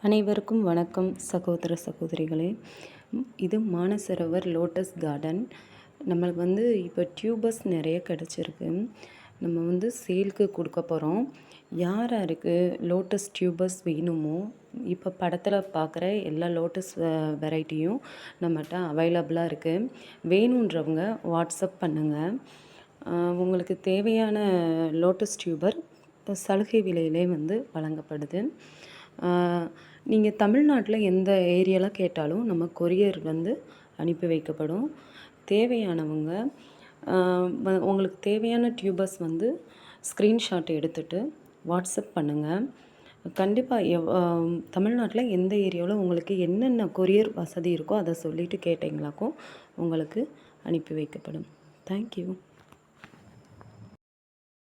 அனைவருக்கும் வணக்கம் சகோதர சகோதரிகளே. இது மானசரோவர் லோட்டஸ் கார்டன். நம்மளுக்கு இப்போ டியூபர்ஸ் நிறைய கிடச்சிருக்கு. நம்ம சேலுக்கு கொடுக்க போகிறோம். யார் யாருக்கு லோட்டஸ் டியூபர்ஸ் வேணுமோ இப்போ படத்தில் பார்க்குற எல்லா லோட்டஸ் வெரைட்டியும் நம்மகிட்ட அவைலபிளாக இருக்குது. வேணுன்றவங்க வாட்ஸ்அப் பண்ணுங்கள். உங்களுக்கு தேவையான லோட்டஸ் டியூபர் சலுகை விலையிலே வழங்கப்படுது. நீங்கள் தமிழ்நாட்டில் எந்த ஏரியாவில் கேட்டாலும் நம்ம கொரியர் அனுப்பி வைக்கப்படும். தேவையானவங்க உங்களுக்கு தேவையான டியூபர்ஸ் ஸ்க்ரீன்ஷாட் எடுத்துகிட்டு வாட்ஸ்அப் பண்ணுங்கள். கண்டிப்பாக தமிழ்நாட்டில் எந்த ஏரியாவில் உங்களுக்கு என்னென்ன கொரியர் வசதி இருக்கோ அதை சொல்லிவிட்டு கேட்டிங்களாக்கும் உங்களுக்கு அனுப்பி வைக்கப்படும். தேங்க்யூ.